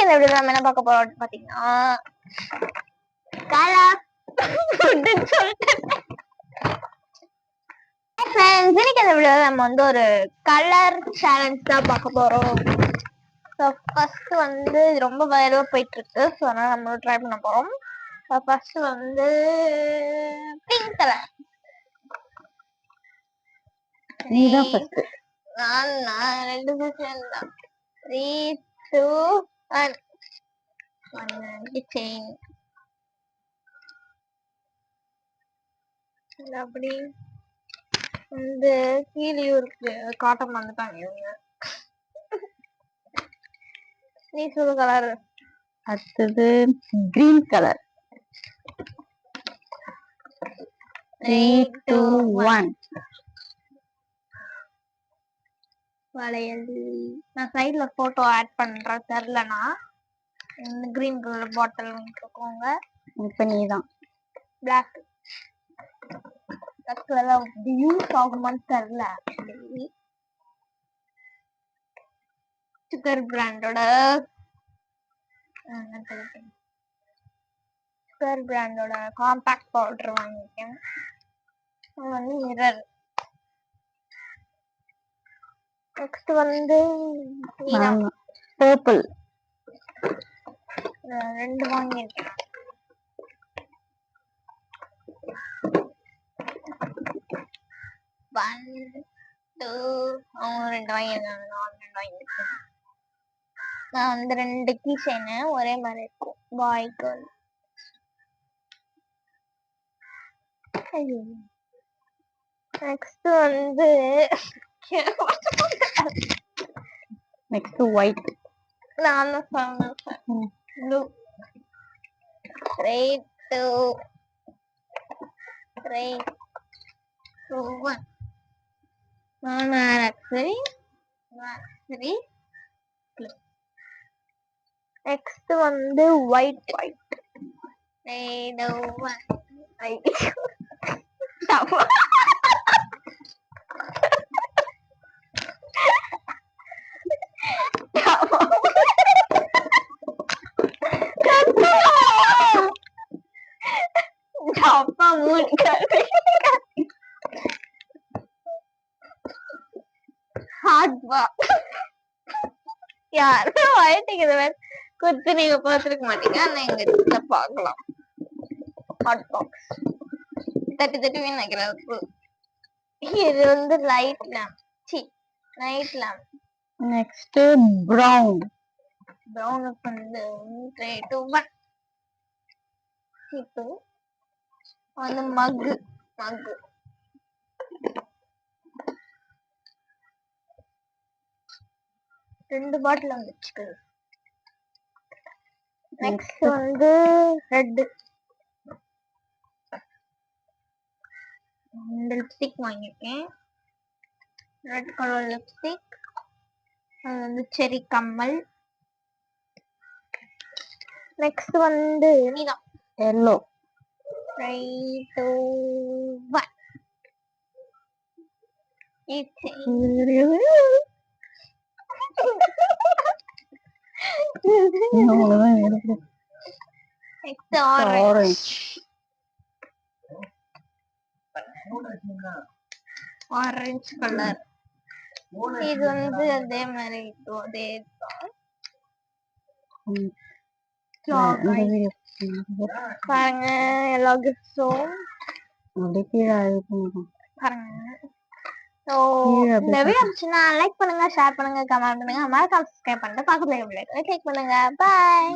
இந்த வீடியோல நம்ம என்ன பார்க்க போறோம் பாத்தீங்கன்னா கலர் ஃபுட்னு சொல்லிட்டேன் ஃப்ரெண்ட்ஸ். இன்னைக்கு இந்த வீடியோல நம்ம வந்து ஒரு கலர் சேலஞ்ச் தான் பார்க்க போறோம். ஸோ ஃபர்ஸ்ட் வந்து இது ரொம்ப வைரலா போயிட்டு இருக்கு. ஸோ அதனால நம்ம ட்ரை பண்ண போறோம். ஸோ ஃபர்ஸ்ட் வந்து பிங்க் கலர். நீதான் ஃபர்ஸ்ட். நான் ரெண்டு செகண்ட் தான். 3 2 1 1 செயின் அப்படி இந்த கீழே இருக்கு காட்டம் வந்துட்டாங்க இவங்க. நீ சொல்லு கலர். அடுத்தது கிரீன் கலர். 3 2 1 வளையல். நான் சைடுல போட்டோ ஆட் பண்றேன். தெரியலனா இந்த கிரீன் கலர் பாட்டில் வாங்கிக்கோங்க. இப்ப நீதான். பிளாக் கலர் யூஸ் ஆகுமான்னு தெரியல. சுகர் பிராண்டோட காம்பாக்ட் பவுடர் வாங்கிருக்கேன். வந்து மிரர். நெக்ஸ்ட் வந்து பர்பிள். ரெண்டு வாங்கிருக்கேன். ஒன் டூ அவங்க ரெண்டு வாங்கியிருக்காங்க. நான் ரெண்டு வாங்கியிருக்கேன். நான் வந்து ரெண்டு கீ செயினு ஒரே மாதிரி இருக்கும். பாய் கேர்ள். நெக்ஸ்ட் வந்து நெக்ஸ்ட் ஒயிட். நான் சொன்னேன் ப்ளூ. 3 2 1 சரி. நெக்ஸ்ட் வந்து ஒயிட். 3 2 1 அப்பா மூடிக்காரு. Hot box. யாரும் வயட்டுக்கு குத்து நீங்க பார்த்துருக்க மாட்டீங்க. ஆனா எங்க இடத்துல பார்க்கலாம். ஹாட் பாக்ஸ் தட்டி தட்டி வீணாக்கிறது. இது வந்து light lamp. Night lamp. Next brown. பிரவுனுக்கு வந்து 3 2 1 இப்போ வந்து மக்கு. ரெண்டு பாட்டில் வந்துச்சு. நெக்ஸ்ட் வந்து ரெட். லிப்ஸ்டிக் வாங்கியிருக்கேன். Red colour lipstick. அது வந்து செரி கம்மல். நெக்ஸ்ட் வந்து நீதான். எல்லோ. 3 2 1 next orange colour. இது வந்து அதே மாதிரி அதே பாருங்க. எல்லா கிஃப்ட்ஸும் பாருங்க. ஸோ இந்த வீடியோ பிடிச்சுன்னா லைக் பண்ணுங்க, ஷேர் பண்ணுங்க, கமெண்ட் பண்ணுங்க, மறக்காம சப்ஸ்கிரைப் பண்ணிட்டு பக்கத்துல கிளிக் பண்ணுங்க. பாய்.